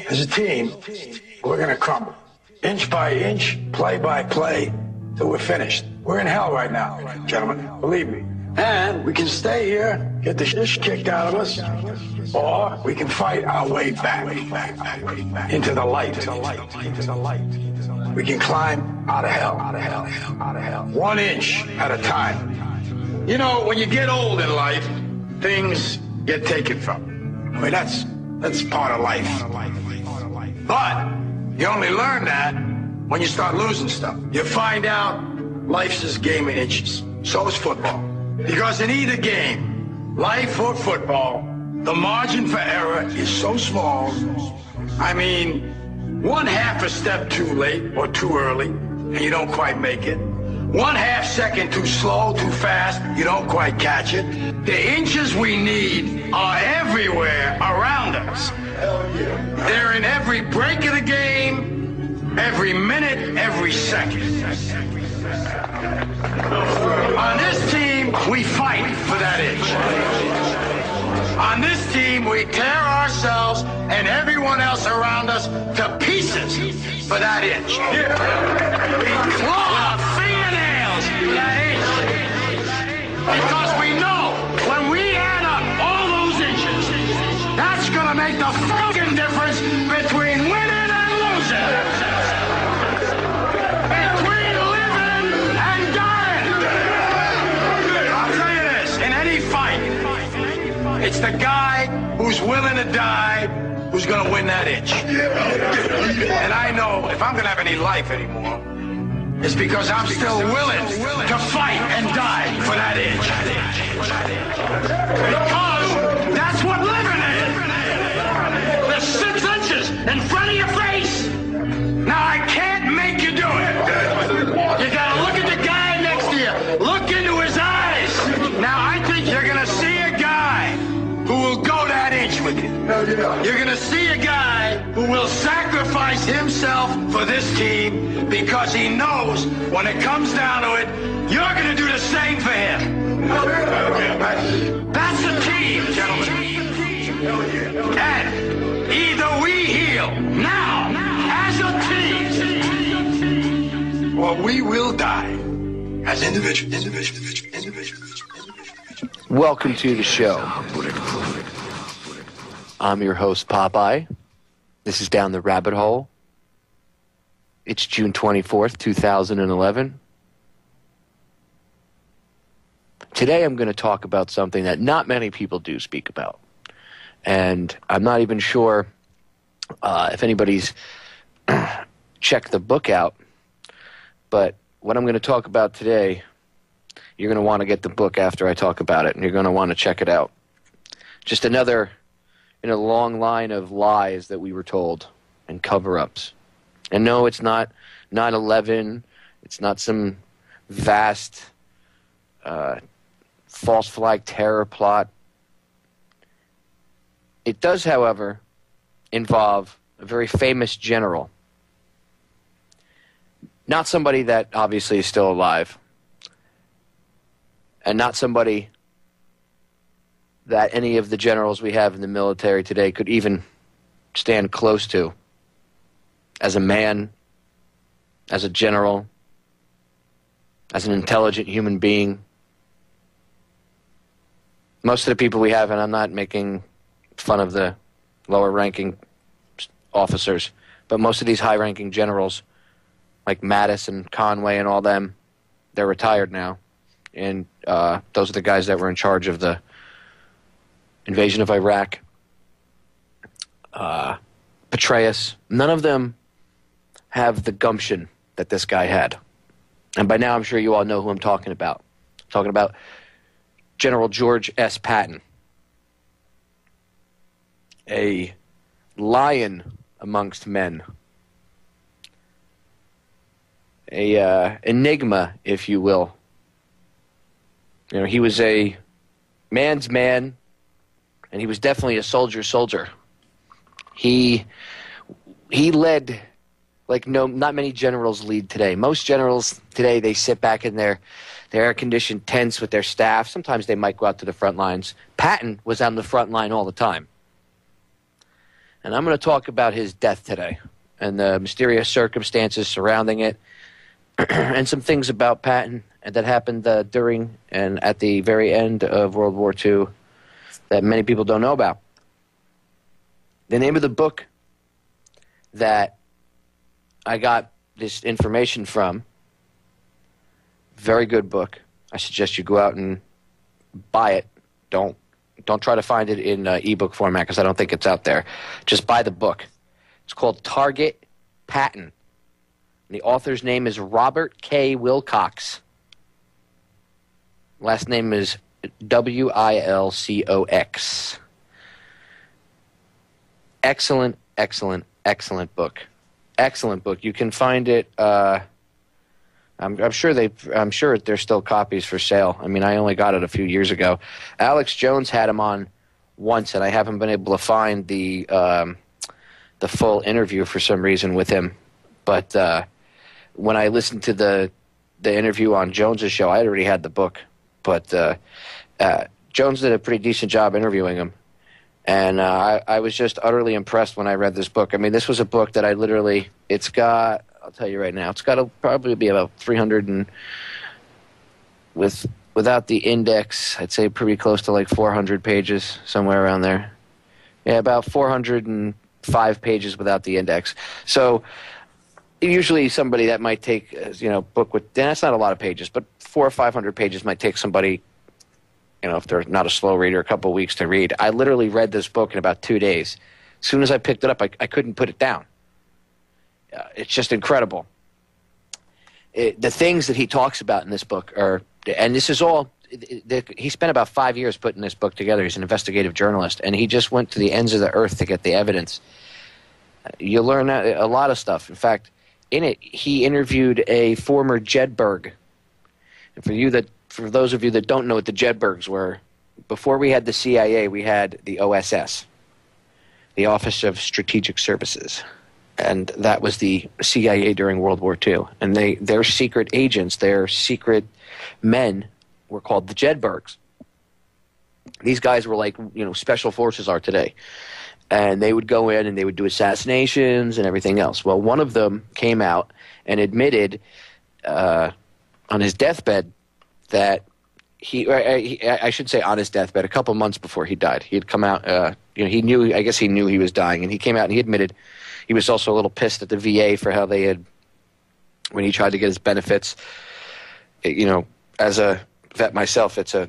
As a team, we're going to crumble. Inch by inch, play by play, till we're finished. We're in hell right now, gentlemen, believe me. And we can stay here, get the shit kicked out of us, or we can fight our way back into the light. We can climb out of hell. 1 inch at a time. You know, when you get old in life, things get taken from you. I mean, that's part of life. But you only learn that when you start losing stuff. You find out life's this game of inches. So is football. Because in either game, life or football, the margin for error is so small. I mean, 1/2 a step too late or too early, and you don't quite make it. 1/2 second too slow, too fast, you don't quite catch it. The inches we need are everywhere around us. They're in every break of the game, every minute, every second. On this team, we fight for that inch. On this team, we tear ourselves and everyone else around us to pieces for that inch. We claw our fingernails for that inch. Because we know when we add up all those inches, that's going to make the fucking difference between winning and losing. Between living and dying. I'll tell you this, in any fight, it's the guy who's willing to die who's going to win that inch. And I know if I'm going to have any life anymore, it's because I'm still willing to fight and die for that inch. Because that's what living is. There's 6 inches in front of your face. Now I can't make you do it. You got to look at the guy next to you. Look into his eyes. Now I think you're going to see a guy who will go that inch with you. You're going to see a guy who will sacrifice himself for this team because he knows when it comes down to it, you're going to do the same for him. That's a team, gentlemen. And either we heal now as a team, or we will die as individuals. Welcome to the show. I'm your host, Popeye. This is Down the Rabbit Hole. It's June 24th, 2011. Today I'm going to talk about something that not many people do speak about. And I'm not even sure if anybody's checked the book out. But what I'm going to talk about today, you're going to want to get the book after I talk about it, and you're going to want to check it out. Just another in a long line of lies that we were told and cover-ups. And no, it's not 9/11. It's not some vast false flag terror plot. It does, however, involve a very famous general. Not somebody that obviously is still alive. And not somebody that any of the generals we have in the military today could even stand close to. As a man, as a general, as an intelligent human being. Most of the people we have, and I'm not making fun of the lower-ranking officers, but most of these high-ranking generals, like Mattis and Conway and all them, they're retired now. And those are the guys that were in charge of the invasion of Iraq. Petraeus, none of them have the gumption that this guy had. And by now I'm sure you all know who I'm talking about. I'm talking about General George S. Patton. A lion amongst men. A enigma, if you will. You know, he was a man's man, and he was definitely a soldier's soldier. He led like not many generals lead today. Most generals today, they sit back in their air-conditioned tents with their staff. Sometimes they might go out to the front lines. Patton was on the front line all the time. And I'm going to talk about his death today and the mysterious circumstances surrounding it and some things about Patton that happened during and at the very end of World War II that many people don't know about. The name of the book that I got this information from, very good book. I suggest you go out and buy it. Don't try to find it in ebook format because I don't think it's out there. Just buy the book. It's called Target Patton. And the author's name is Robert K. Wilcox. Last name is Wilcox. Excellent, excellent, excellent book. Excellent book. You can find it. I'm sure there's still copies for sale. I mean, I only got it a few years ago. Alex Jones had him on once, and I haven't been able to find the full interview for some reason with him. But when I listened to the interview on Jones's show, I already had the book. But Jones did a pretty decent job interviewing him. And I was just utterly impressed when I read this book. I mean, this was a book that it's got, I'll tell you right now, it's got to probably be about 300 and, without the index, I'd say pretty close to like 400 pages, somewhere around there. Yeah, about 405 pages without the index. So usually somebody that might take, book with, that's not a lot of pages, but 400 or 500 pages might take somebody, if they're not a slow reader, a couple of weeks to read. I literally read this book in about 2 days. As soon as I picked it up, I couldn't put it down. It's just incredible. The things that he talks about in this book are, and this is all, he spent about 5 years putting this book together. He's an investigative journalist, and he just went to the ends of the earth to get the evidence. You learn a lot of stuff. In fact, in it, he interviewed a former Jedburgh. And for those of you that don't know what the Jedburghs were, before we had the CIA, we had the OSS, the Office of Strategic Services. And that was the CIA during World War II. And their secret agents, their secret men were called the Jedburghs. These guys were like, special forces are today. And they would go in and they would do assassinations and everything else. Well, one of them came out and admitted on his deathbed that I should say on his deathbed, a couple months before he died, he had come out, he knew he was dying, and he came out and he admitted he was also a little pissed at the VA for how they had, when he tried to get his benefits. As a vet myself, it's a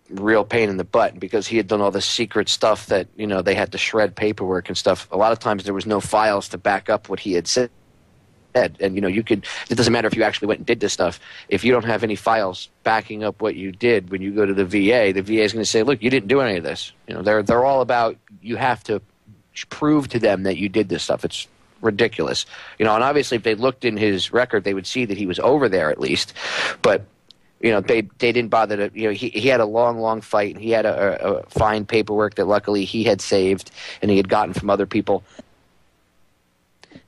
real pain in the butt because he had done all this secret stuff that, they had to shred paperwork and stuff. A lot of times there was no files to back up what he had said. And, it doesn't matter if you actually went and did this stuff. If you don't have any files backing up what you did when you go to the VA is going to say, look, you didn't do any of this. They're all about, you have to prove to them that you did this stuff. It's ridiculous. And obviously if they looked in his record, they would see that he was over there at least. But, they didn't bother to, he had a long fight, and he had a fine paperwork that luckily he had saved and he had gotten from other people.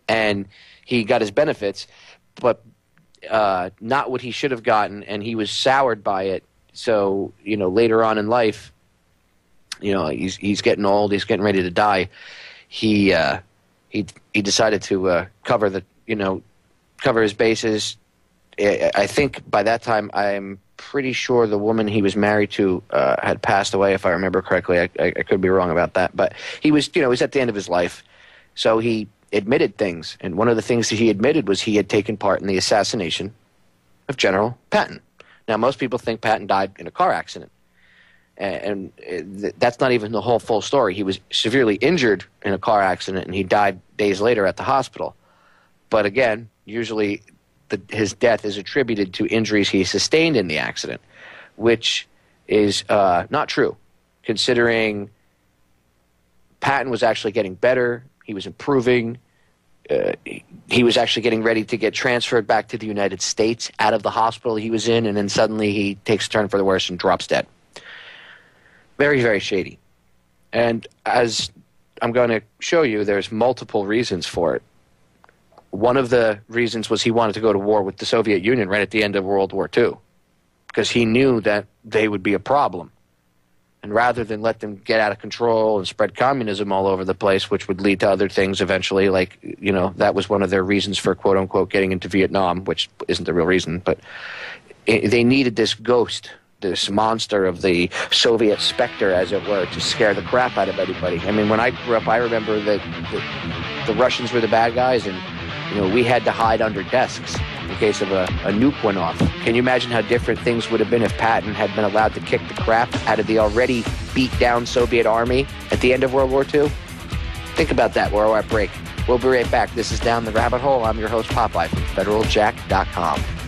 And he got his benefits, but not what he should have gotten, and he was soured by it. So, later on in life, he's getting old, he's getting ready to die. He decided to cover his bases. I think by that time, I'm pretty sure the woman he was married to had passed away, if I remember correctly. I could be wrong about that, but he was, he was at the end of his life. So he admitted things, and one of the things that he admitted was he had taken part in the assassination of General Patton. Now, most people think Patton died in a car accident, and that's not even the whole full story. He was severely injured in a car accident, and he died days later at the hospital. But again, usually his death is attributed to injuries he sustained in the accident, which is not true, considering Patton was actually getting better. He was improving. He was actually getting ready to get transferred back to the United States out of the hospital he was in, and then suddenly he takes a turn for the worse and drops dead. Very, very shady. And as I'm going to show you, there's multiple reasons for it. One of the reasons was he wanted to go to war with the Soviet Union right at the end of World War II because he knew that they would be a problem. And rather than let them get out of control and spread communism all over the place, which would lead to other things eventually, like, that was one of their reasons for, quote unquote, getting into Vietnam, which isn't the real reason, but they needed this ghost, this monster of the Soviet specter, as it were, to scare the crap out of anybody. I mean, when I grew up, I remember that the Russians were the bad guys, and we had to hide under desks in case of a nuke went off. Can you imagine how different things would have been if Patton had been allowed to kick the crap out of the already beat-down Soviet army at the end of World War II? Think about that. We're at break. We'll be right back. This is Down the Rabbit Hole. I'm your host, Popeye, from FederalJack.com.